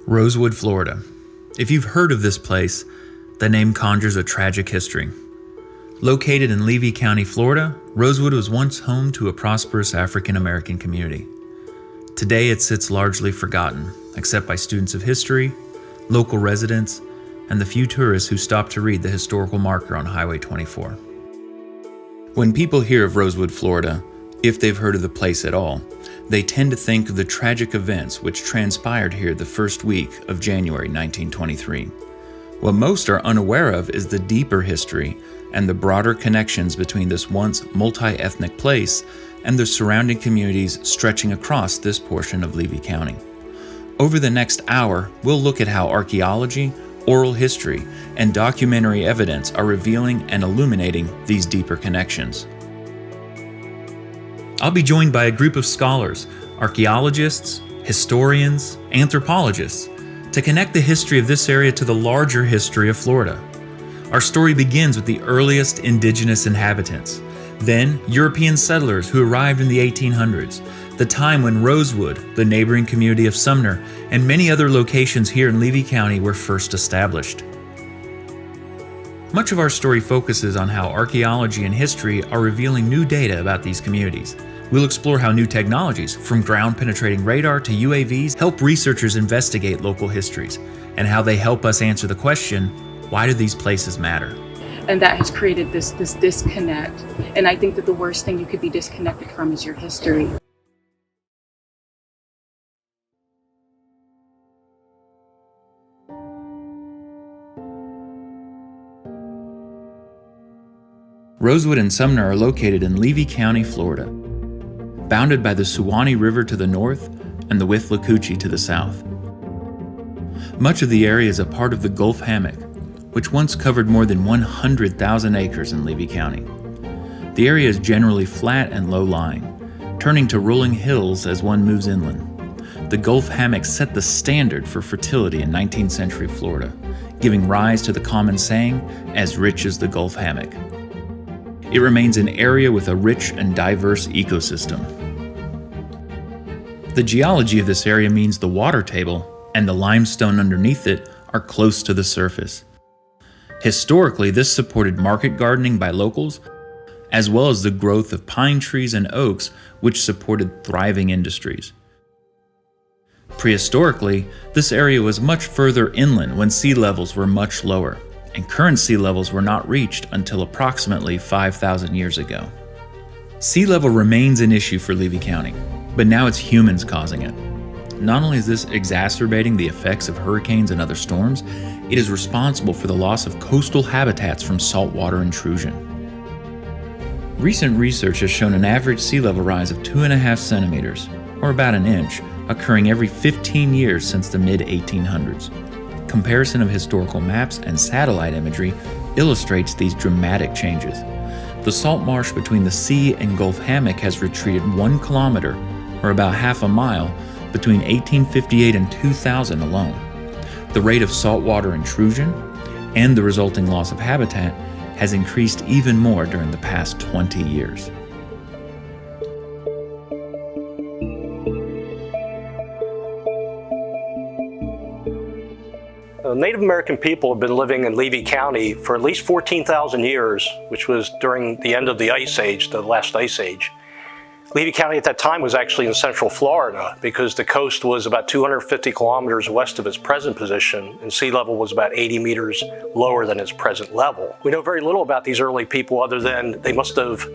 Rosewood, Florida. If you've heard of this place, the name conjures a tragic history. Located in Levy County, Florida, Rosewood was once home to a prosperous African American community. Today it sits largely forgotten, except by students of history, local residents, and the few tourists who stop to read the historical marker on Highway 24. When people hear of Rosewood, Florida, if they've heard of the place at all, they tend to think of the tragic events which transpired here the first week of January 1923. What most are unaware of is the deeper history and the broader connections between this once multi-ethnic place and the surrounding communities stretching across this portion of Levy County. Over the next hour, we'll look at how archaeology, oral history, and documentary evidence are revealing and illuminating these deeper connections. I'll be joined by a group of scholars, archaeologists, historians, anthropologists, to connect the history of this area to the larger history of Florida. Our story begins with the earliest indigenous inhabitants, then European settlers who arrived in the 1800s, the time when Rosewood, the neighboring community of Sumner, and many other locations here in Levy County were first established. Much of our story focuses on how archaeology and history are revealing new data about these communities. We'll explore how new technologies, from ground-penetrating radar to UAVs, help researchers investigate local histories, and how they help us answer the question, why do these places matter? And that has created this disconnect. And I think that the worst thing you could be disconnected from is your history. Rosewood and Sumner are located in Levy County, Florida, bounded by the Suwannee River to the north and the Withlacoochee to the south. Much of the area is a part of the Gulf Hammock, which once covered more than 100,000 acres in Levy County. The area is generally flat and low-lying, turning to rolling hills as one moves inland. The Gulf Hammock set the standard for fertility in 19th century Florida, giving rise to the common saying, "as rich as the Gulf Hammock." It remains an area with a rich and diverse ecosystem. The geology of this area means the water table and the limestone underneath it are close to the surface. Historically, this supported market gardening by locals, as well as the growth of pine trees and oaks, which supported thriving industries. Prehistorically, this area was much further inland when sea levels were much lower, and current sea levels were not reached until approximately 5,000 years ago. Sea level remains an issue for Levy County, but now it's humans causing it. Not only is this exacerbating the effects of hurricanes and other storms, it is responsible for the loss of coastal habitats from saltwater intrusion. Recent research has shown an average sea level rise of 2.5 centimeters, or about an inch, occurring every 15 years since the mid-1800s. Comparison of historical maps and satellite imagery illustrates these dramatic changes. The salt marsh between the sea and Gulf Hammock has retreated 1 kilometer, or about half a mile, between 1858 and 2000 alone. The rate of saltwater intrusion and the resulting loss of habitat has increased even more during the past 20 years. Native American people have been living in Levy County for at least 14,000 years, which was during the end of the Ice Age, the last Ice Age. Levy County at that time was actually in central Florida because the coast was about 250 kilometers west of its present position and sea level was about 80 meters lower than its present level. We know very little about these early people other than they must have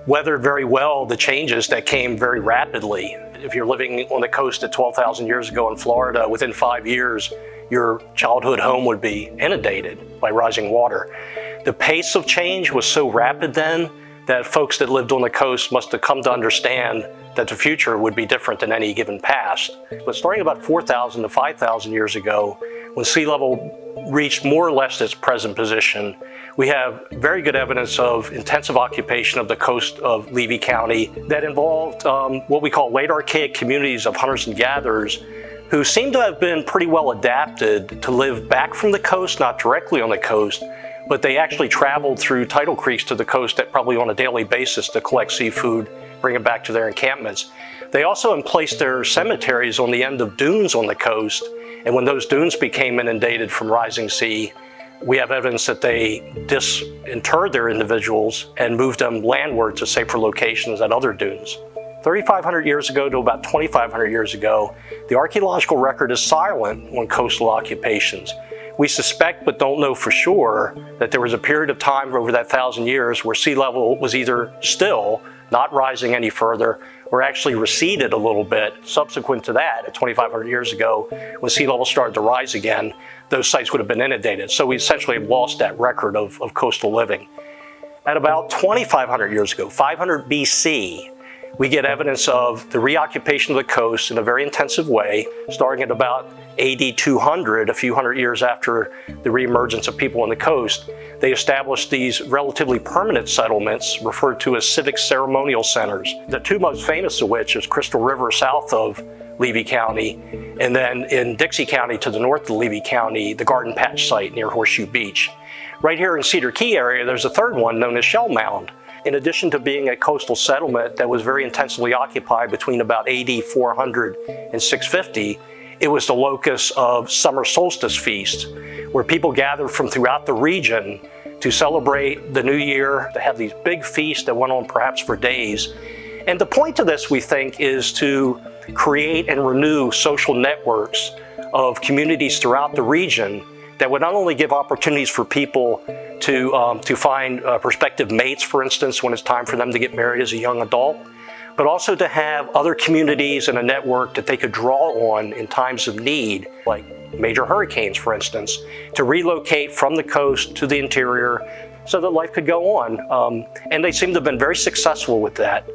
weathered very well the changes that came very rapidly. If you're living on the coast at 12,000 years ago in Florida, within 5 years, your childhood home would be inundated by rising water. The pace of change was so rapid then that folks that lived on the coast must have come to understand that the future would be different than any given past. But starting about 4,000 to 5,000 years ago, when sea level reached more or less its present position, we have very good evidence of intensive occupation of the coast of Levy County that involved what we call late archaic communities of hunters and gatherers who seem to have been pretty well adapted to live back from the coast, not directly on the coast, but they actually traveled through tidal creeks to the coast probably on a daily basis to collect seafood, bring it back to their encampments. They also placed their cemeteries on the end of dunes on the coast, And when those dunes became inundated from rising sea, we have evidence that they disinterred their individuals and moved them landward to safer locations at other dunes. 3,500 years ago to about 2,500 years ago, the archaeological record is silent on coastal occupations. We suspect, but don't know for sure, that there was a period of time over that 1,000 years where sea level was either still, not rising any further, or actually receded a little bit. Subsequent to that, at 2,500 years ago, when sea level started to rise again, those sites would have been inundated. So we essentially have lost that record of coastal living. At about 2,500 years ago, 500 BC, we get evidence of the reoccupation of the coast in a very intensive way, starting at about AD 200, a few hundred years after the reemergence of people on the coast. They established these relatively permanent settlements referred to as civic ceremonial centers, the two most famous of which is Crystal River south of Levy County, and then in Dixie County to the north of Levy County, the Garden Patch site near Horseshoe Beach. Right here in Cedar Key area, there's a third one known as Shell Mound. In addition to being a coastal settlement that was very intensively occupied between about AD 400 and 650, it was the locus of summer solstice feasts, where people gathered from throughout the region to celebrate the new year, to have these big feasts that went on perhaps for days. And the point of this, we think, is to create and renew social networks of communities throughout the region that would not only give opportunities for people to find prospective mates, for instance, when it's time for them to get married as a young adult, but also to have other communities and a network that they could draw on in times of need, like major hurricanes, for instance, to relocate from the coast to the interior so that life could go on. And they seem to have been very successful with that.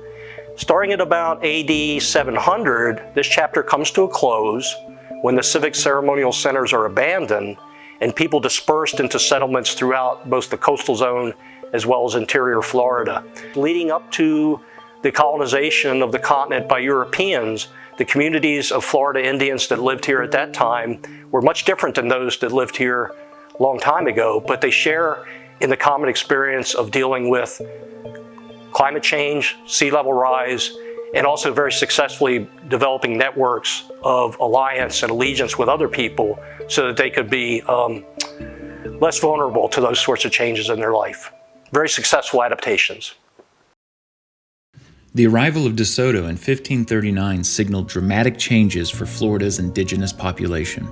Starting at about AD 700, this chapter comes to a close when the civic ceremonial centers are abandoned and people dispersed into settlements throughout both the coastal zone as well as interior Florida. Leading up to the colonization of the continent by Europeans, the communities of Florida Indians that lived here at that time were much different than those that lived here a long time ago, but they share in the common experience of dealing with climate change, sea level rise, and also very successfully developing networks of alliance and allegiance with other people so that they could be less vulnerable to those sorts of changes in their life. Very successful adaptations. The arrival of De Soto in 1539 signaled dramatic changes for Florida's indigenous population.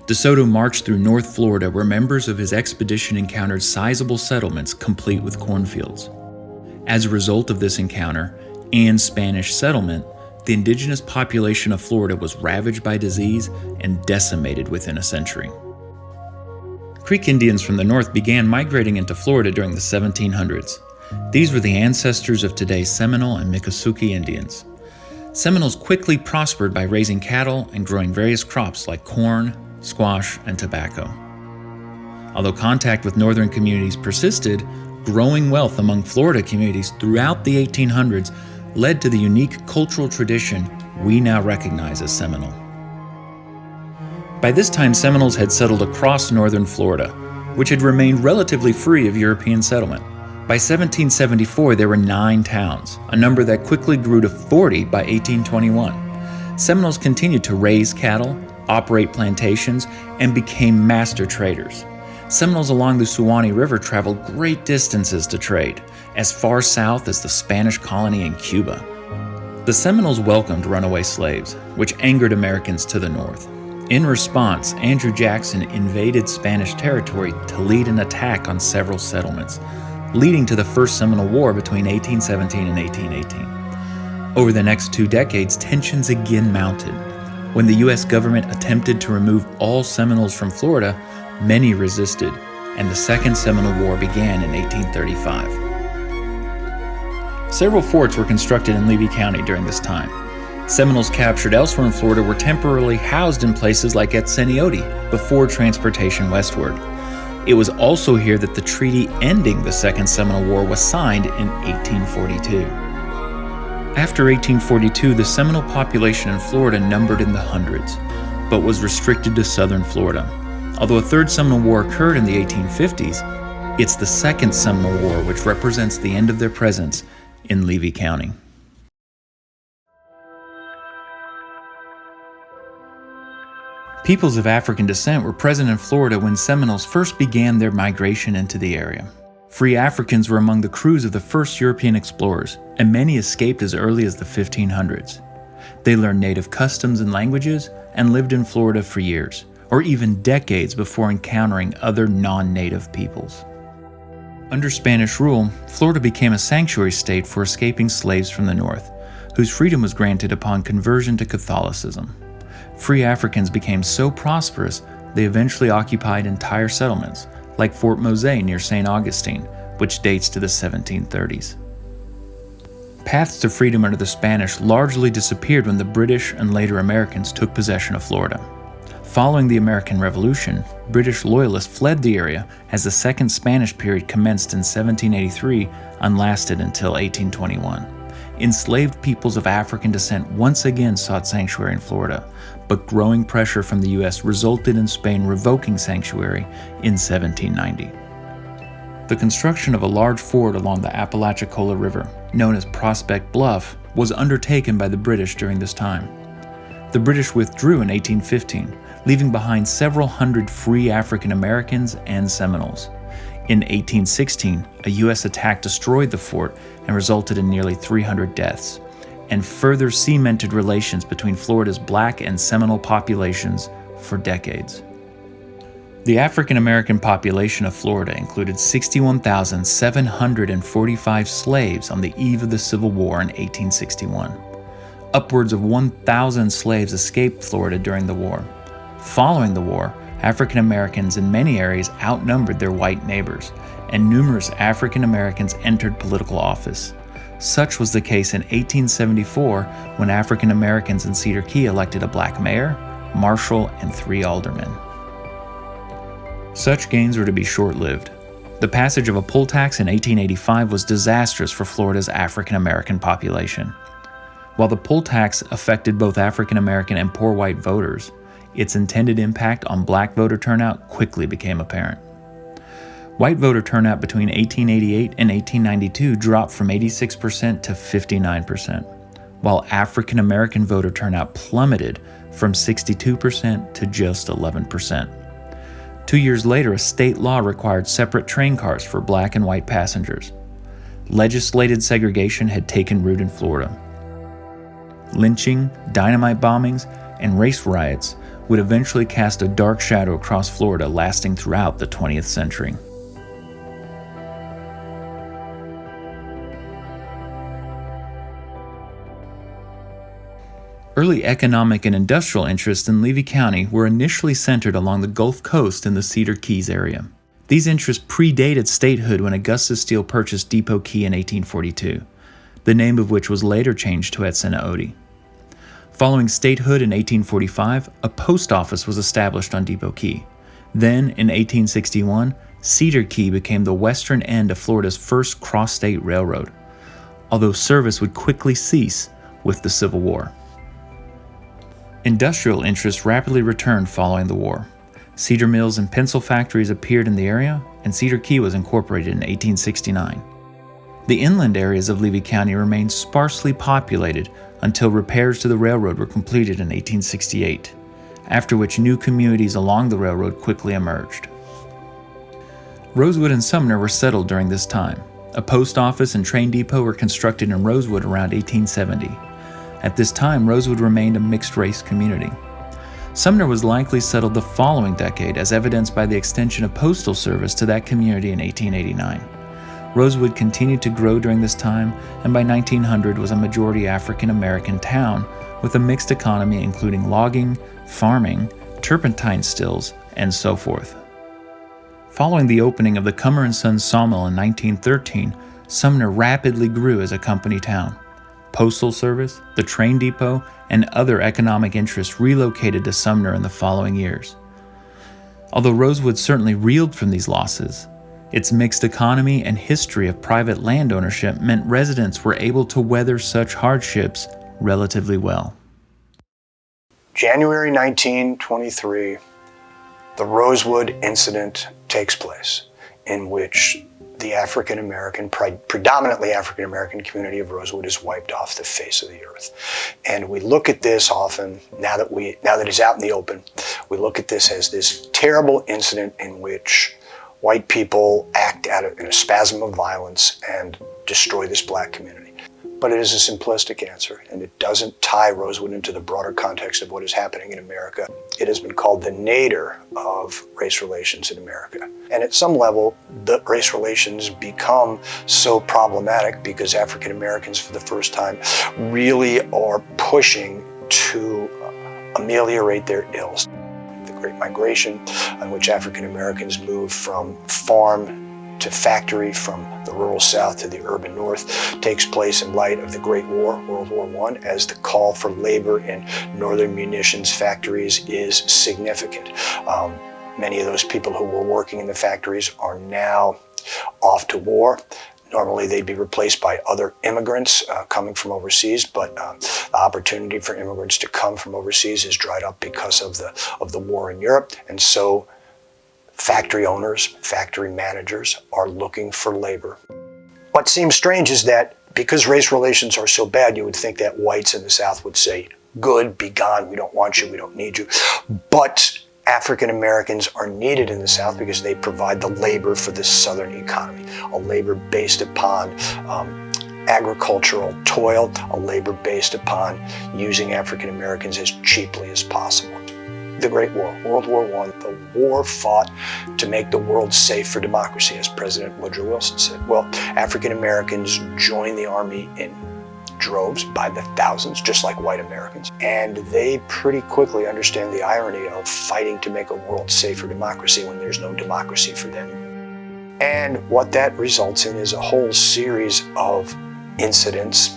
De Soto marched through North Florida where members of his expedition encountered sizable settlements complete with cornfields. As a result of this encounter and Spanish settlement, the indigenous population of Florida was ravaged by disease and decimated within a century. Creek Indians from the north began migrating into Florida during the 1700s. These were the ancestors of today's Seminole and Miccosukee Indians. Seminoles quickly prospered by raising cattle and growing various crops like corn, squash, and tobacco. Although contact with northern communities persisted, growing wealth among Florida communities throughout the 1800s led to the unique cultural tradition we now recognize as Seminole. By this time, Seminoles had settled across northern Florida, which had remained relatively free of European settlement. By 1774, there were 9 towns, a number that quickly grew to 40 by 1821. Seminoles continued to raise cattle, operate plantations, and became master traders. Seminoles along the Suwannee River traveled great distances to trade, as far south as the Spanish colony in Cuba. The Seminoles welcomed runaway slaves, which angered Americans to the north. In response, Andrew Jackson invaded Spanish territory to lead an attack on several settlements, leading to the First Seminole War between 1817 and 1818. Over the next 2 decades, tensions again mounted. When the U.S. government attempted to remove all Seminoles from Florida, many resisted, and the Second Seminole War began in 1835. Several forts were constructed in Levy County during this time. Seminoles captured elsewhere in Florida were temporarily housed in places like Etseniote before transportation westward. It was also here that the treaty ending the Second Seminole War was signed in 1842. After 1842, the Seminole population in Florida numbered in the hundreds, but was restricted to southern Florida. Although a third Seminole War occurred in the 1850s, it's the Second Seminole War which represents the end of their presence in Levy County. Peoples of African descent were present in Florida when Seminoles first began their migration into the area. Free Africans were among the crews of the first European explorers, and many escaped as early as the 1500s. They learned native customs and languages and lived in Florida for years, or even decades before encountering other non-native peoples. Under Spanish rule, Florida became a sanctuary state for escaping slaves from the north, whose freedom was granted upon conversion to Catholicism. Free Africans became so prosperous they eventually occupied entire settlements, like Fort Mose near St. Augustine, which dates to the 1730s. Paths to freedom under the Spanish largely disappeared when the British and later Americans took possession of Florida. Following the American Revolution, British loyalists fled the area as the Second Spanish period commenced in 1783 and lasted until 1821. Enslaved peoples of African descent once again sought sanctuary in Florida, but growing pressure from the U.S. resulted in Spain revoking sanctuary in 1790. The construction of a large fort along the Apalachicola River, known as Prospect Bluff, was undertaken by the British during this time. The British withdrew in 1815, leaving behind several hundred free African Americans and Seminoles. In 1816, a U.S. attack destroyed the fort and resulted in nearly 300 deaths, and further cemented relations between Florida's Black and Seminole populations for decades. The African American population of Florida included 61,745 slaves on the eve of the Civil War in 1861. Upwards of 1,000 slaves escaped Florida during the war. Following the war, African Americans in many areas outnumbered their white neighbors, and numerous African Americans entered political office. Such was the case in 1874 when African Americans in Cedar Key elected a black mayor, marshal, and 3 aldermen. Such gains were to be short-lived. The passage of a poll tax in 1885 was disastrous for Florida's African American population. While the poll tax affected both African American and poor white voters, its intended impact on black voter turnout quickly became apparent. White voter turnout between 1888 and 1892 dropped from 86% to 59%, while African American voter turnout plummeted from 62% to just 11%. 2 years later, a state law required separate train cars for black and white passengers. Legislated segregation had taken root in Florida. Lynching, dynamite bombings, and race riots would eventually cast a dark shadow across Florida, lasting throughout the 20th century. Early economic and industrial interests in Levy County were initially centered along the Gulf Coast in the Cedar Keys area. These interests predated statehood when Augustus Steele purchased Depot Key in 1842, the name of which was later changed to Etsinaodi. Following statehood in 1845, a post office was established on Depot Key. Then, in 1861, Cedar Key became the western end of Florida's first cross-state railroad, although service would quickly cease with the Civil War. Industrial interests rapidly returned following the war. Cedar mills and pencil factories appeared in the area, and Cedar Key was incorporated in 1869. The inland areas of Levy County remained sparsely populated until repairs to the railroad were completed in 1868, after which new communities along the railroad quickly emerged. Rosewood and Sumner were settled during this time. A post office and train depot were constructed in Rosewood around 1870. At this time, Rosewood remained a mixed-race community. Sumner was likely settled the following decade, as evidenced by the extension of postal service to that community in 1889. Rosewood continued to grow during this time, and by 1900 was a majority African American town with a mixed economy including logging, farming, turpentine stills, and so forth. Following the opening of the Comer & Sons sawmill in 1913, Sumner rapidly grew as a company town. Postal service, the train depot, and other economic interests relocated to Sumner in the following years. Although Rosewood certainly reeled from these losses, its mixed economy and history of private land ownership meant residents were able to weather such hardships relatively well. January 1923, the Rosewood incident takes place, in which the African-American, predominantly African-American community of Rosewood is wiped off the face of the earth. And we look at this often, now that it's out in the open, we look at this as this terrible incident in which white people act in a spasm of violence and destroy this black community. But it is a simplistic answer, and it doesn't tie Rosewood into the broader context of what is happening in America. It has been called the nadir of race relations in America. And at some level, the race relations become so problematic because African Americans, for the first time, really are pushing to ameliorate their ills. The Great Migration, in which African Americans moved from farm to factory, from the rural South to the urban North, takes place in light of the Great War, World War I, as the call for labor in northern munitions factories is significant. Many of those people who were working in the factories are now off to war. Normally they'd be replaced by other immigrants coming from overseas, but the opportunity for immigrants to come from overseas is dried up because of the war in Europe. And so factory owners, factory managers are looking for labor. What seems strange is that because race relations are so bad, you would think that whites in the South would say, good, be gone, we don't want you, we don't need you. But African Americans are needed in the South because they provide the labor for the Southern economy, a labor based upon agricultural toil, a labor based upon using African Americans as cheaply as possible. The Great War, World War I, the war fought to make the world safe for democracy, as President Woodrow Wilson said. Well, African Americans joined the army in droves by the thousands, just like white Americans. And they pretty quickly understand the irony of fighting to make a world safe for democracy when there's no democracy for them. And what that results in is a whole series of incidents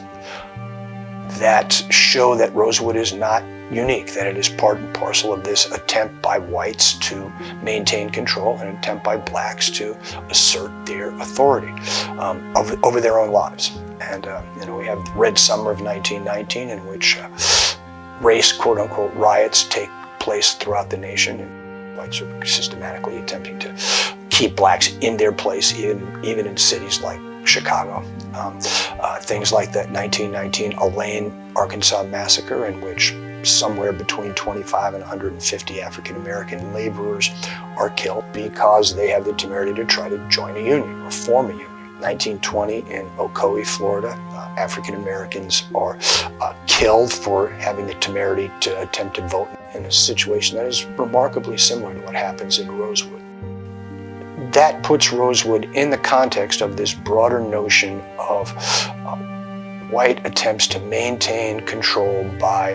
that show that Rosewood is not unique, that it is part and parcel of this attempt by whites to maintain control, an attempt by blacks to assert their authority over their own lives. And we have Red Summer of 1919, in which race, quote-unquote, riots take place throughout the nation, and whites are systematically attempting to keep blacks in their place, even in cities like Chicago. Things like the 1919 Elaine, Arkansas massacre, in which somewhere between 25 and 150 African American laborers are killed because they have the temerity to try to join a union or form a union. 1920 in Ocoee, Florida, African Americans are killed for having the temerity to attempt to vote in a situation that is remarkably similar to what happens in Rosewood. That puts Rosewood in the context of this broader notion of white attempts to maintain control by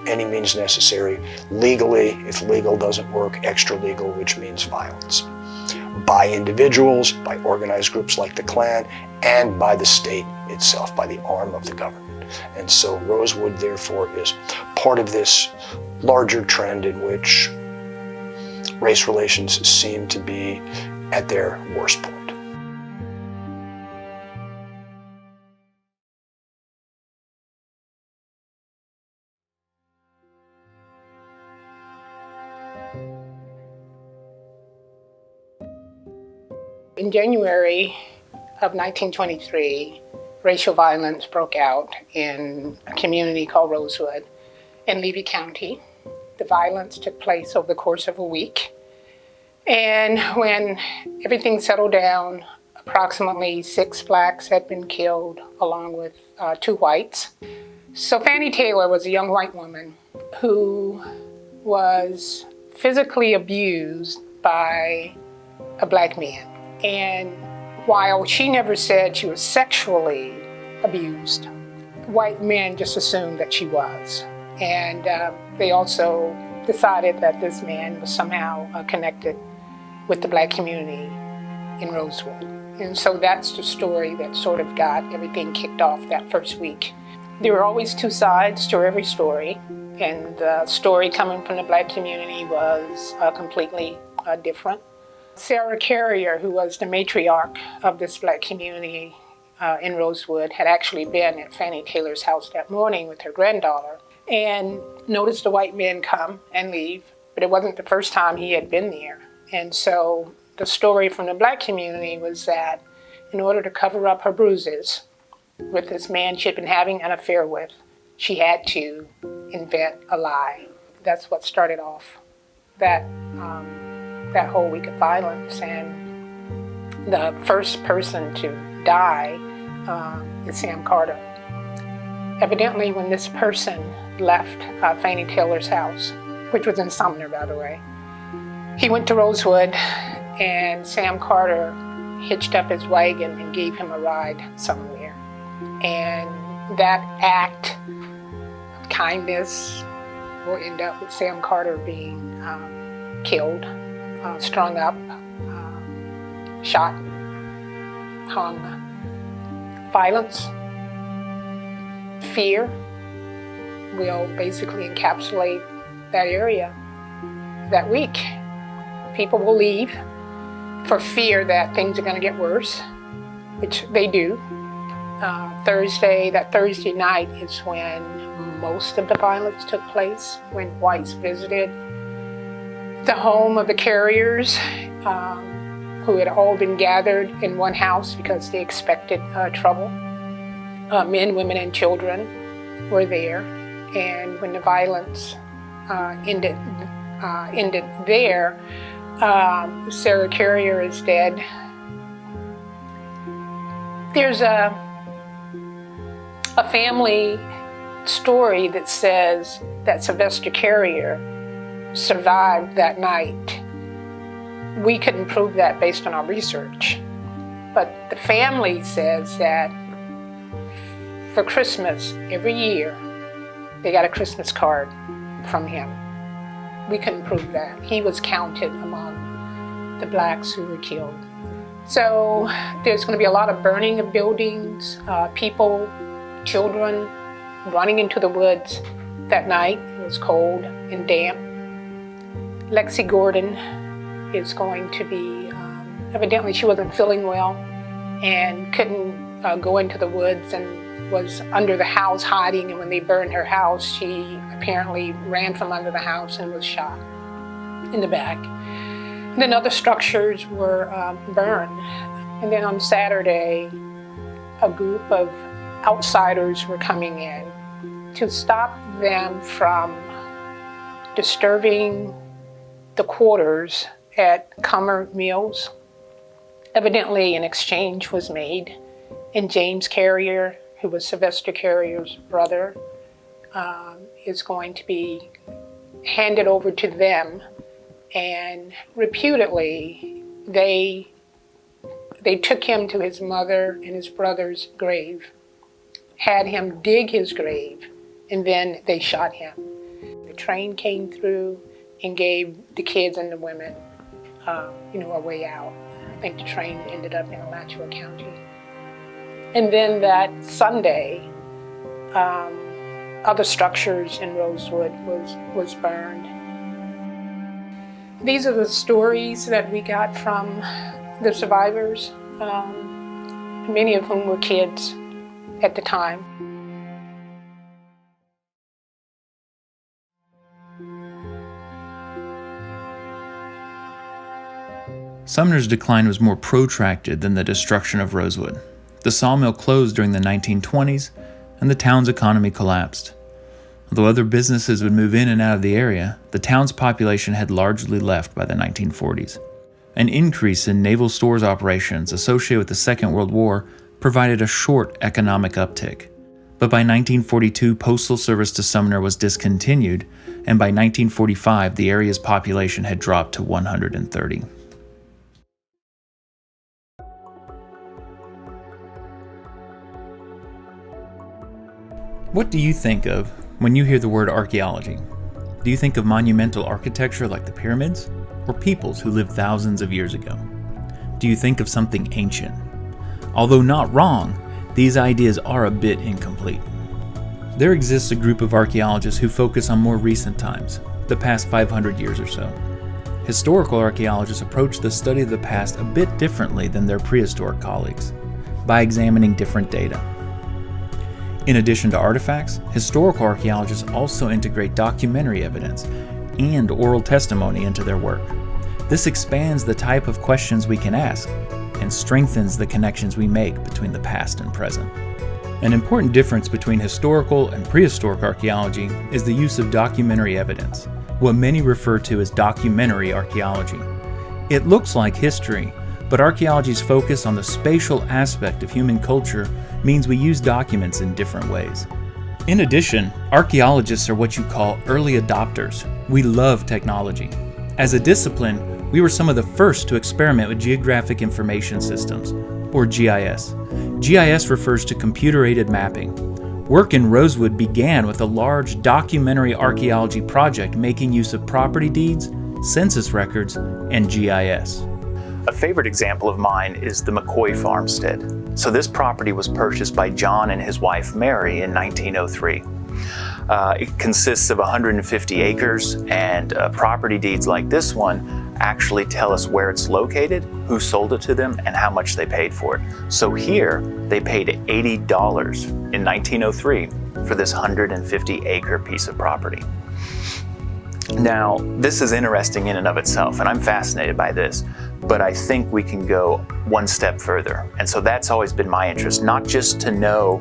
any means necessary, legally, if legal doesn't work, extra legal, which means violence, by individuals, by organized groups like the Klan, and by the state itself, by the arm of the government. And so Rosewood, therefore, is part of this larger trend in which race relations seem to be at their worst point. In January of 1923, racial violence broke out in a community called Rosewood in Levy County. The violence took place over the course of a week. And when everything settled down, approximately 6 blacks had been killed, along with 2 whites. So Fannie Taylor was a young white woman who was physically abused by a black man. And while she never said she was sexually abused, white men just assumed that she was. And they also decided that this man was somehow connected with the black community in Rosewood. And so that's the story that sort of got everything kicked off that first week. There were always 2 sides to every story, and the story coming from the black community was completely different. Sarah Carrier, who was the matriarch of this black community in Rosewood, had actually been at Fannie Taylor's house that morning with her granddaughter and noticed the white men come and leave, but it wasn't the first time he had been there. And so the story from the black community was that in order to cover up her bruises with this man she'd been having an affair with, she had to invent a lie. That's what started off that whole week of violence. And the first person to die is Sam Carter. Evidently, when this person left Fannie Taylor's house, which was in Sumner, by the way, he went to Rosewood, and Sam Carter hitched up his wagon and gave him a ride somewhere. And that act of kindness will end up with Sam Carter being killed, strung up, shot, hung. Violence, fear will basically encapsulate that area that week. People will leave for fear that things are going to get worse, which they do. That Thursday night is when most of the violence took place, when whites visited the home of the carriers, who had all been gathered in one house because they expected trouble. Men, women, and children were there. And when the violence ended there, Sarah Carrier is dead. There's a family story that says that Sylvester Carrier survived that night. We couldn't prove that based on our research, but the family says that for Christmas every year they got a Christmas card from him. We couldn't prove that. He was counted among the blacks who were killed. So there's going to be a lot of burning of buildings, people, children running into the woods that night. It was cold and damp. Lexi Gordon is going to be, evidently she wasn't feeling well and couldn't go into the woods and was under the house hiding, and when they burned her house, she apparently ran from under the house and was shot in the back. And then other structures were burned. And then on Saturday, a group of outsiders were coming in to stop them from disturbing the quarters at Comer Mills. Evidently, an exchange was made, and James Carrier, who was Sylvester Carrier's brother, is going to be handed over to them. And reputedly, they took him to his mother and his brother's grave, had him dig his grave, and then they shot him. The train came through and gave the kids and the women, a way out. I think the train ended up in Alachua County. And then that Sunday, other structures in Rosewood was burned. These are the stories that we got from the survivors, many of whom were kids at the time. Sumner's decline was more protracted than the destruction of Rosewood. The sawmill closed during the 1920s, and the town's economy collapsed. Although other businesses would move in and out of the area, the town's population had largely left by the 1940s. An increase in naval stores operations associated with the Second World War provided a short economic uptick. But by 1942, postal service to Sumner was discontinued, and by 1945, the area's population had dropped to 130. What do you think of when you hear the word archaeology? Do you think of monumental architecture like the pyramids, or peoples who lived thousands of years ago? Do you think of something ancient? Although not wrong, these ideas are a bit incomplete. There exists a group of archaeologists who focus on more recent times, the past 500 years or so. Historical archaeologists approach the study of the past a bit differently than their prehistoric colleagues, by examining different data. In addition to artifacts, historical archaeologists also integrate documentary evidence and oral testimony into their work. This expands the type of questions we can ask. and strengthens the connections we make between the past and present. An important difference between historical and prehistoric archaeology is the use of documentary evidence, what many refer to as documentary archaeology. It looks like history, but archaeology's focus on the spatial aspect of human culture means we use documents in different ways. In addition, archaeologists are what you call early adopters. We love technology. As a discipline, we were some of the first to experiment with Geographic Information Systems, or GIS. GIS refers to computer-aided mapping. Work in Rosewood began with a large documentary archaeology project making use of property deeds, census records, and GIS. A favorite example of mine is the McCoy farmstead. So this property was purchased by John and his wife Mary in 1903. It consists of 150 acres, and property deeds like this one actually tell us where it's located, who sold it to them, and how much they paid for it. So here, they paid $80 in 1903 for this 150-acre piece of property. Now, this is interesting in and of itself, and I'm fascinated by this, but I think we can go one step further. And so that's always been my interest, not just to know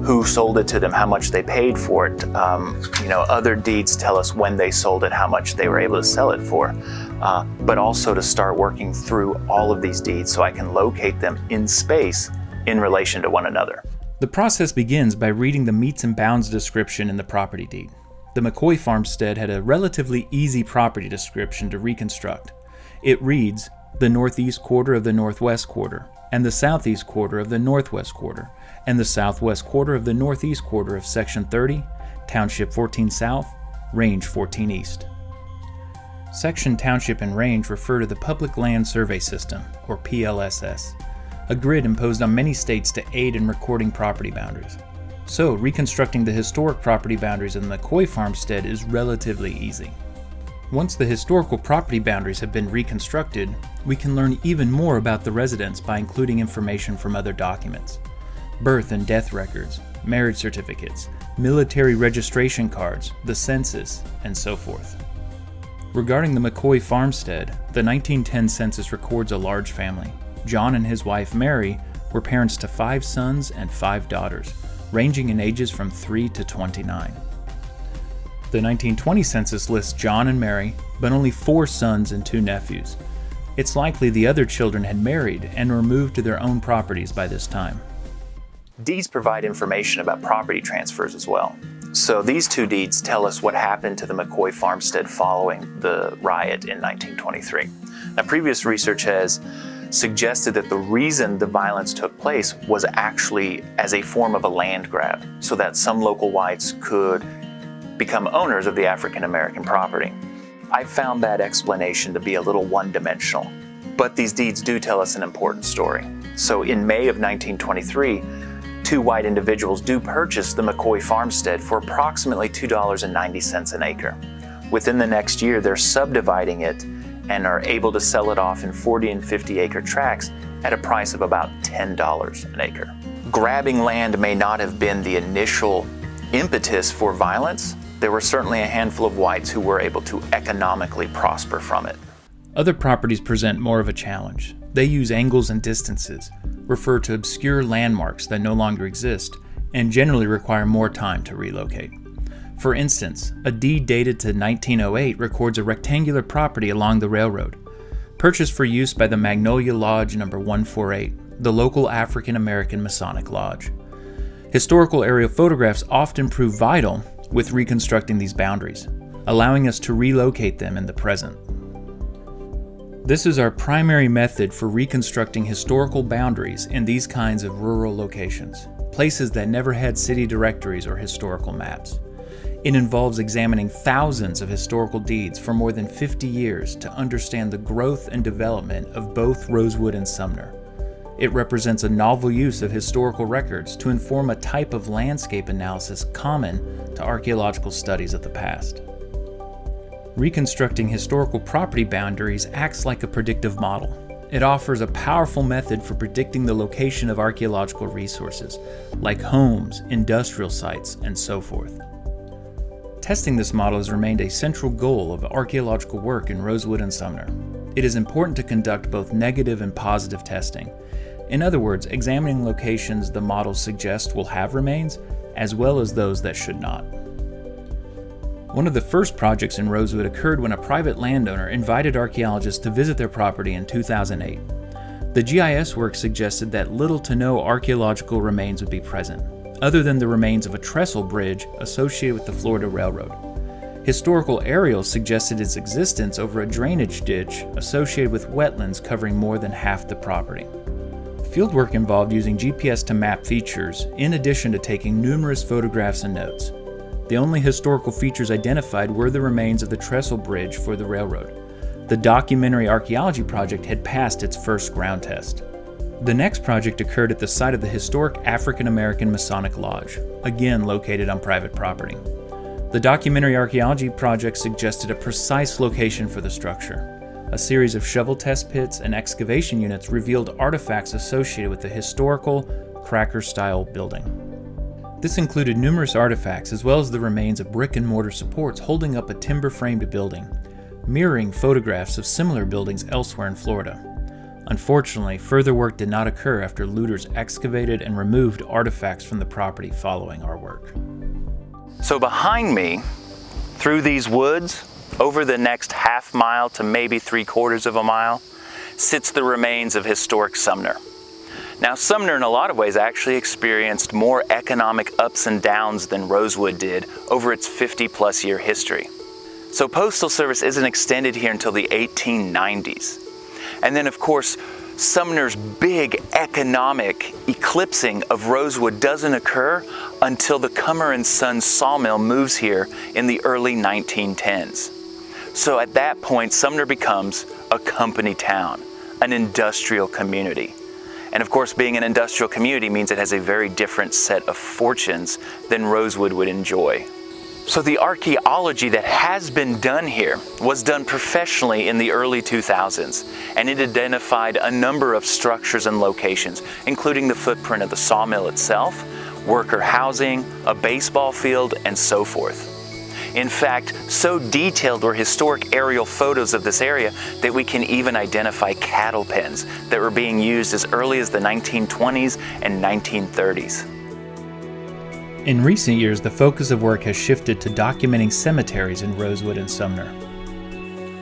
who sold it to them, how much they paid for it. Other deeds tell us when they sold it, how much they were able to sell it for, but also to start working through all of these deeds so I can locate them in space in relation to one another. The process begins by reading the meets and bounds description in the property deed. The McCoy farmstead had a relatively easy property description to reconstruct. It reads, the northeast quarter of the northwest quarter, and the southeast quarter of the northwest quarter, and the southwest quarter of the northeast quarter of Section 30, Township 14 South, Range 14 East. Section, Township, and Range refer to the Public Land Survey System, or PLSS, a grid imposed on many states to aid in recording property boundaries. So, reconstructing the historic property boundaries in the McCoy farmstead is relatively easy. Once the historical property boundaries have been reconstructed, we can learn even more about the residents by including information from other documents. Birth and death records, marriage certificates, military registration cards, the census, and so forth. Regarding the McCoy farmstead, the 1910 census records a large family. John and his wife Mary were parents to 5 sons and 5 daughters, ranging in ages from 3 to 29. The 1920 census lists John and Mary, but only 4 sons and 2 nephews. It's likely the other children had married and were moved to their own properties by this time. Deeds provide information about property transfers as well. So these 2 deeds tell us what happened to the McCoy farmstead following the riot in 1923. Now, previous research has suggested that the reason the violence took place was actually as a form of a land grab, so that some local whites could become owners of the African American property. I found that explanation to be a little one-dimensional, but these deeds do tell us an important story. So in May of 1923, 2 white individuals do purchase the McCoy farmstead for approximately $2.90 an acre. Within the next year, they're subdividing it and are able to sell it off in 40 and 50 acre tracts at a price of about $10 an acre. Grabbing land may not have been the initial impetus for violence. There were certainly a handful of whites who were able to economically prosper from it. Other properties present more of a challenge. They use angles and distances, refer to obscure landmarks that no longer exist, and generally require more time to relocate. For instance, a deed dated to 1908 records a rectangular property along the railroad, purchased for use by the Magnolia Lodge No. 148, the local African American Masonic Lodge. Historical aerial photographs often prove vital with reconstructing these boundaries, allowing us to relocate them in the present. This is our primary method for reconstructing historical boundaries in these kinds of rural locations, places that never had city directories or historical maps. It involves examining thousands of historical deeds for more than 50 years to understand the growth and development of both Rosewood and Sumner. It represents a novel use of historical records to inform a type of landscape analysis common to archaeological studies of the past. Reconstructing historical property boundaries acts like a predictive model. It offers a powerful method for predicting the location of archaeological resources, like homes, industrial sites, and so forth. Testing this model has remained a central goal of archaeological work in Rosewood and Sumner. it is important to conduct both negative and positive testing. In other words, examining locations the models suggest will have remains, as well as those that should not. One of the first projects in Rosewood occurred when a private landowner invited archaeologists to visit their property in 2008. The GIS work suggested that little to no archaeological remains would be present, other than the remains of a trestle bridge associated with the Florida Railroad. Historical aerials suggested its existence over a drainage ditch associated with wetlands covering more than half the property. Fieldwork involved using GPS to map features, in addition to taking numerous photographs and notes. The only historical features identified were the remains of the trestle bridge for the railroad. The documentary Archaeology project had passed its first ground test. The next project occurred at the site of the historic African American Masonic Lodge, again located on private property. The documentary Archaeology project suggested a precise location for the structure. A series of shovel test pits and excavation units revealed artifacts associated with the historical cracker-style building. This included numerous artifacts as well as the remains of brick and mortar supports holding up a timber-framed building, mirroring photographs of similar buildings elsewhere in Florida. Unfortunately, further work did not occur after looters excavated and removed artifacts from the property following our work. So behind me, through these woods, over the next half mile to maybe 3/4 of a mile, sits the remains of historic Sumner. Now, Sumner in a lot of ways actually experienced more economic ups and downs than Rosewood did over its 50+ year history. So Postal Service isn't extended here until the 1890s. And then of course, Sumner's big economic eclipsing of Rosewood doesn't occur until the Comer and Sons sawmill moves here in the early 1910s. So at that point, Sumner becomes a company town, an industrial community. And of course, being an industrial community means it has a very different set of fortunes than Rosewood would enjoy. So the archaeology that has been done here was done professionally in the early 2000s, and it identified a number of structures and locations, including the footprint of the sawmill itself, worker housing, a baseball field, and so forth. In fact, so detailed were historic aerial photos of this area that we can even identify cattle pens that were being used as early as the 1920s and 1930s. In recent years, the focus of work has shifted to documenting cemeteries in Rosewood and Sumner.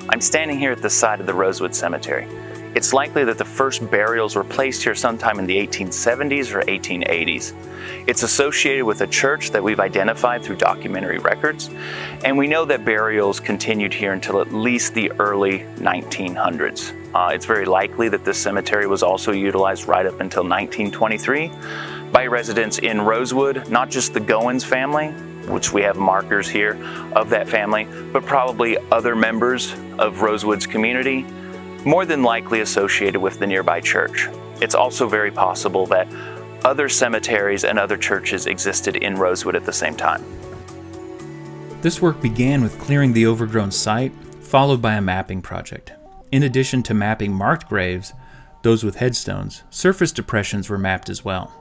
I'm standing here at the side of the Rosewood Cemetery. It's likely that the first burials were placed here sometime in the 1870s or 1880s. It's associated with a church that we've identified through documentary records, and we know that burials continued here until at least the early 1900s. It's very likely that this cemetery was also utilized right up until 1923 by residents in Rosewood, not just the Goins family, which we have markers here of that family, but probably other members of Rosewood's community, more than likely associated with the nearby church. It's also very possible that other cemeteries and other churches existed in Rosewood at the same time. This work began with clearing the overgrown site, followed by a mapping project. In addition to mapping marked graves, those with headstones, surface depressions were mapped as well.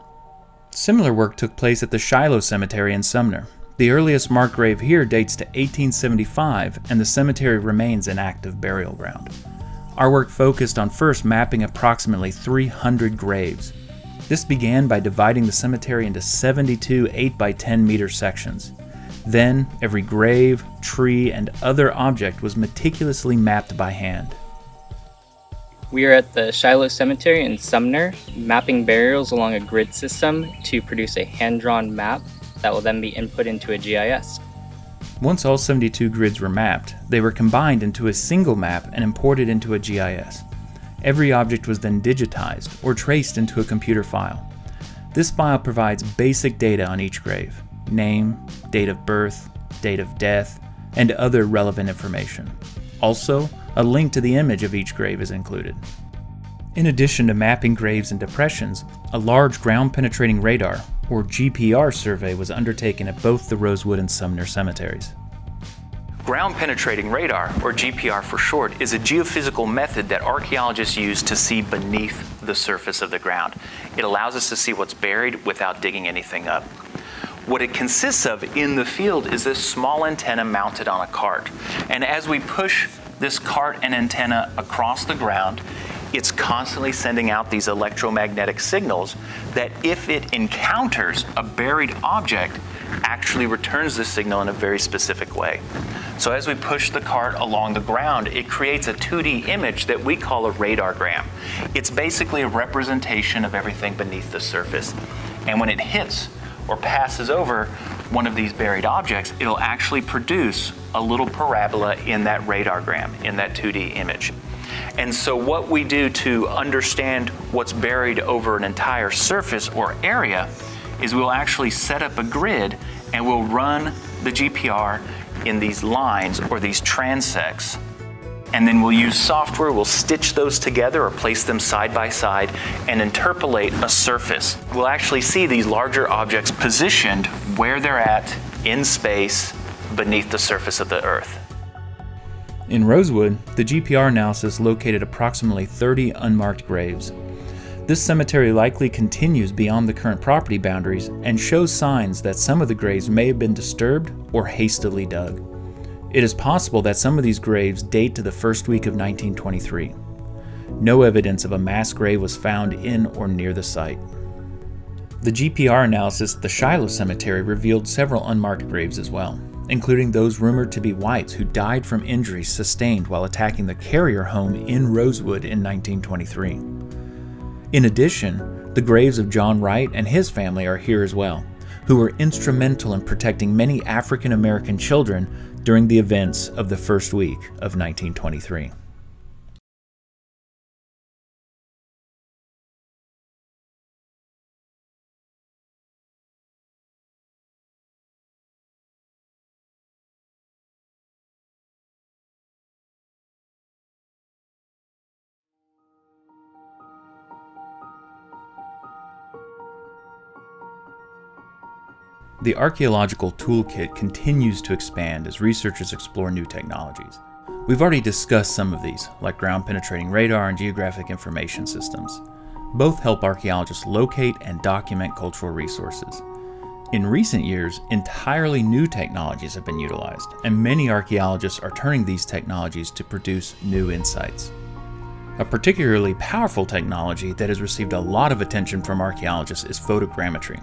Similar work took place at the Shiloh Cemetery in Sumner. The earliest marked grave here dates to 1875, and the cemetery remains an active burial ground. Our work focused on first mapping approximately 300 graves. This began by dividing the cemetery into 72 8-by-10-meter sections. Then, every grave, tree, and other object was meticulously mapped by hand. We are at the Shiloh Cemetery in Sumner, mapping burials along a grid system to produce a hand-drawn map that will then be input into a GIS. Once all 72 grids were mapped, they were combined into a single map and imported into a GIS. Every object was then digitized or traced into a computer file. This file provides basic data on each grave: name, date of birth, date of death, and other relevant information. Also, a link to the image of each grave is included. In addition to mapping graves and depressions, a large ground-penetrating radar, or GPR survey, was undertaken at both the Rosewood and Sumner cemeteries. Ground-penetrating radar, or GPR for short, is a geophysical method that archaeologists use to see beneath the surface of the ground. It allows us to see what's buried without digging anything up. What it consists of in the field is this small antenna mounted on a cart. And as we push this cart and antenna across the ground, it's constantly sending out these electromagnetic signals that, if it encounters a buried object, actually returns this signal in a very specific way. So as we push the cart along the ground, it creates a 2D image that we call a radargram. It's basically a representation of everything beneath the surface. And when it hits or passes over one of these buried objects, it'll actually produce a little parabola in that radargram, in that 2D image. And so what we do to understand what's buried over an entire surface or area is we'll actually set up a grid and we'll run the GPR in these lines or these transects. And then we'll use software, we'll stitch those together or place them side by side and interpolate a surface. We'll actually see these larger objects positioned where they're at in space beneath the surface of the Earth. In Rosewood, the GPR analysis located approximately 30 unmarked graves. This cemetery likely continues beyond the current property boundaries and shows signs that some of the graves may have been disturbed or hastily dug. It is possible that some of these graves date to the first week of 1923. No evidence of a mass grave was found in or near the site. The GPR analysis at the Shiloh Cemetery revealed several unmarked graves as well, including those rumored to be whites who died from injuries sustained while attacking the Carrier home in Rosewood in 1923. In addition, the graves of John Wright and his family are here as well, who were instrumental in protecting many African American children during the events of the first week of 1923. The archaeological toolkit continues to expand as researchers explore new technologies. We've already discussed some of these, like ground-penetrating radar and geographic information systems. Both help archaeologists locate and document cultural resources. In recent years, entirely new technologies have been utilized, and many archaeologists are turning these technologies to produce new insights. A particularly powerful technology that has received a lot of attention from archaeologists is photogrammetry.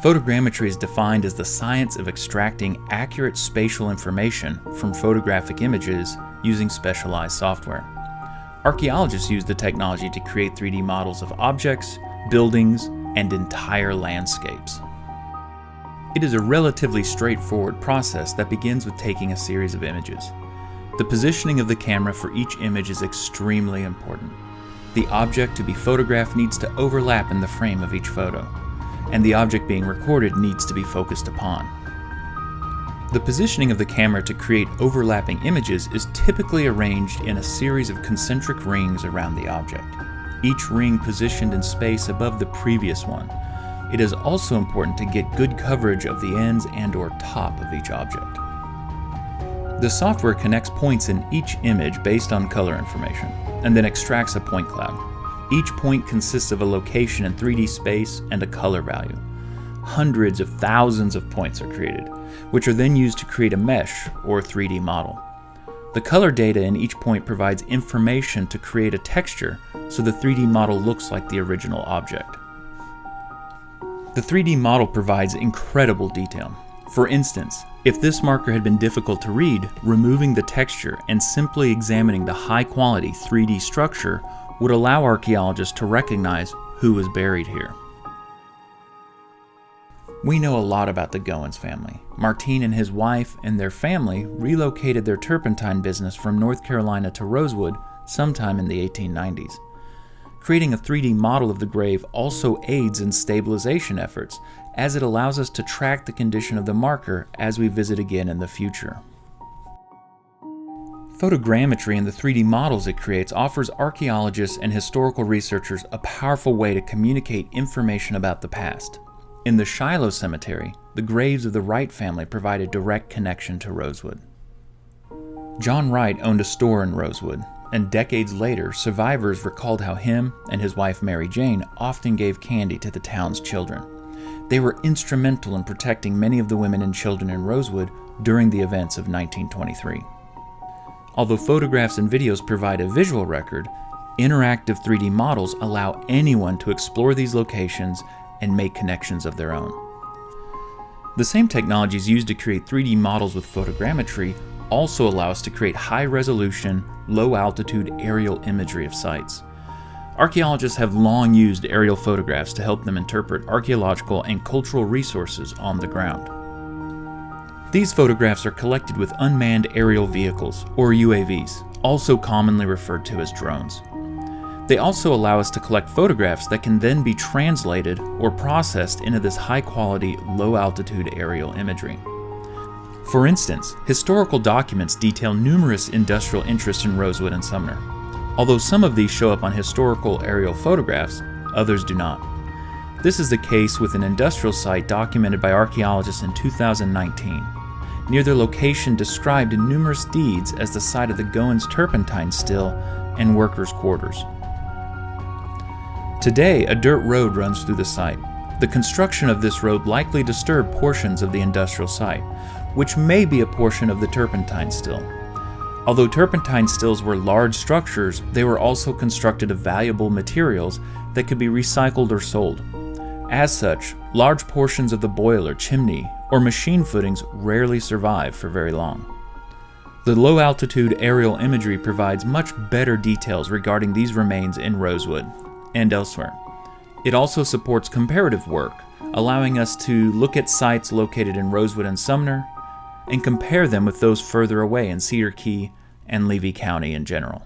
Photogrammetry is defined as the science of extracting accurate spatial information from photographic images using specialized software. Archaeologists use the technology to create 3D models of objects, buildings, and entire landscapes. It is a relatively straightforward process that begins with taking a series of images. The positioning of the camera for each image is extremely important. The object to be photographed needs to overlap in the frame of each photo, and the object being recorded needs to be focused upon. The positioning of the camera to create overlapping images is typically arranged in a series of concentric rings around the object, each ring positioned in space above the previous one. It is also important to get good coverage of the ends and/or top of each object. The software connects points in each image based on color information, and then extracts a point cloud. Each point consists of a location in 3D space and a color value. Hundreds of thousands of points are created, which are then used to create a mesh or 3D model. The color data in each point provides information to create a texture so the 3D model looks like the original object. The 3D model provides incredible detail. For instance, if this marker had been difficult to read, removing the texture and simply examining the high-quality 3D structure would allow archaeologists to recognize who was buried here. We know a lot about the Goins family. Martin and his wife and their family relocated their turpentine business from North Carolina to Rosewood sometime in the 1890s. Creating a 3D model of the grave also aids in stabilization efforts, as it allows us to track the condition of the marker as we visit again in the future. Photogrammetry and the 3D models it creates offers archaeologists and historical researchers a powerful way to communicate information about the past. In the Shiloh Cemetery, the graves of the Wright family provide a direct connection to Rosewood. John Wright owned a store in Rosewood, and decades later, survivors recalled how him and his wife Mary Jane often gave candy to the town's children. They were instrumental in protecting many of the women and children in Rosewood during the events of 1923. Although photographs and videos provide a visual record, interactive 3D models allow anyone to explore these locations and make connections of their own. The same technologies used to create 3D models with photogrammetry also allow us to create high-resolution, low-altitude aerial imagery of sites. Archaeologists have long used aerial photographs to help them interpret archaeological and cultural resources on the ground. These photographs are collected with unmanned aerial vehicles, or UAVs, also commonly referred to as drones. They also allow us to collect photographs that can then be translated or processed into this high-quality, low-altitude aerial imagery. For instance, historical documents detail numerous industrial interests in Rosewood and Sumner. Although some of these show up on historical aerial photographs, others do not. This is the case with an industrial site documented by archaeologists in 2019, near their location described in numerous deeds as the site of the Goins turpentine still and workers' quarters. Today, a dirt road runs through the site. The construction of this road likely disturbed portions of the industrial site, which may be a portion of the turpentine still. Although turpentine stills were large structures, they were also constructed of valuable materials that could be recycled or sold. As such, large portions of the boiler, chimney, or machine footings rarely survive for very long. The low-altitude aerial imagery provides much better details regarding these remains in Rosewood and elsewhere. It also supports comparative work, allowing us to look at sites located in Rosewood and Sumner and compare them with those further away in Cedar Key and Levy County in general.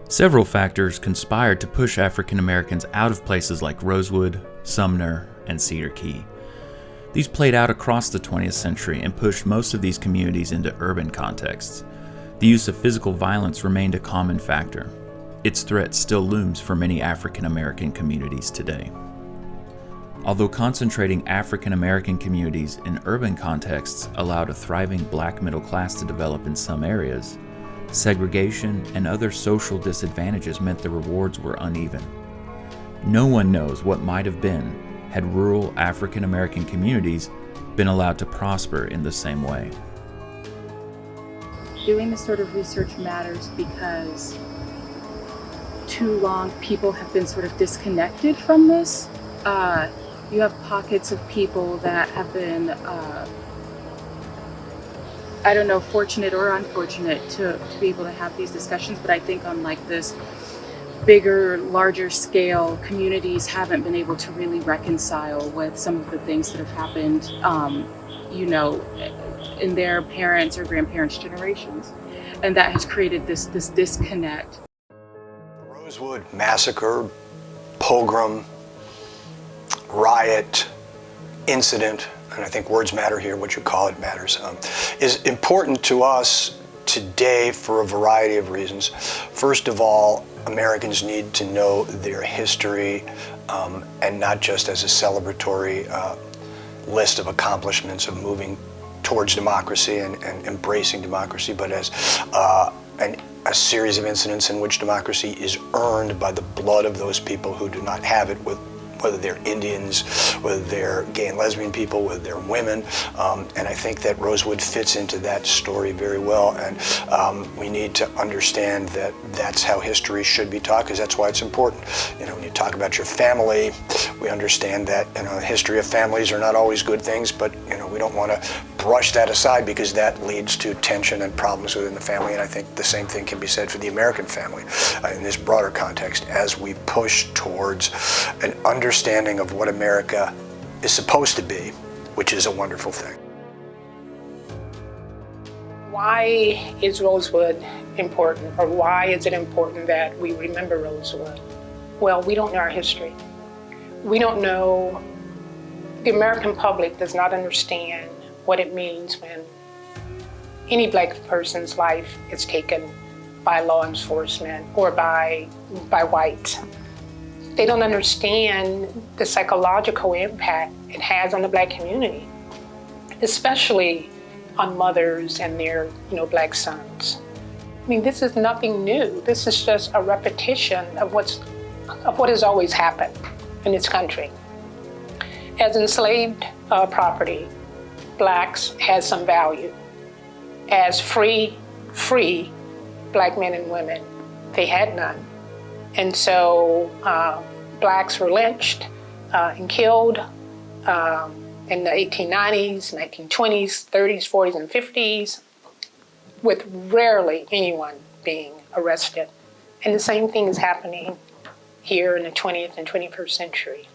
Several factors conspired to push African Americans out of places like Rosewood, Sumner, and Cedar Key. These played out across the 20th century and pushed most of these communities into urban contexts. The use of physical violence remained a common factor. Its threat still looms for many African American communities today. Although concentrating African American communities in urban contexts allowed a thriving black middle class to develop in some areas, segregation and other social disadvantages meant the rewards were uneven. No one knows what might have been had rural African American communities been allowed to prosper in the same way. Doing this sort of research matters because too long people have been sort of disconnected from this. You have pockets of people that have been, I don't know, fortunate or unfortunate to be able to have these discussions, but I think on like this bigger, larger scale, communities haven't been able to really reconcile with some of the things that have happened, in their parents' or grandparents' generations. And that has created this disconnect. Rosewood Massacre, pogrom, riot, incident, and I think words matter here, what you call it matters, is important to us today for a variety of reasons. First of all, Americans need to know their history, and not just as a celebratory list of accomplishments of moving towards democracy and embracing democracy, but as a series of incidents in which democracy is earned by the blood of those people who do not have it, whether they're Indians, whether they're gay and lesbian people, whether they're women. And I think that Rosewood fits into that story very well. And we need to understand that that's how history should be taught, because that's why it's important. When you talk about your family, we understand that the history of families are not always good things, but we don't want to brush that aside because that leads to tension and problems within the family. And I think the same thing can be said for the American family in this broader context as we push towards an understanding of what America is supposed to be, which is a wonderful thing. Why is Rosewood important, or why is it important that we remember Rosewood? Well, we don't know our history. We don't know, the American public does not understand what it means when any black person's life is taken by law enforcement or by whites. They don't understand the psychological impact it has on the black community, especially on mothers and their black sons. I mean, this is nothing new. This is just a repetition of what has always happened. in this country. As enslaved property, blacks had some value. As free black men and women, they had none. And so blacks were lynched and killed in the 1890s, 1920s, 30s, 40s, and 50s, with rarely anyone being arrested. And the same thing is happening here in the 20th and 21st century.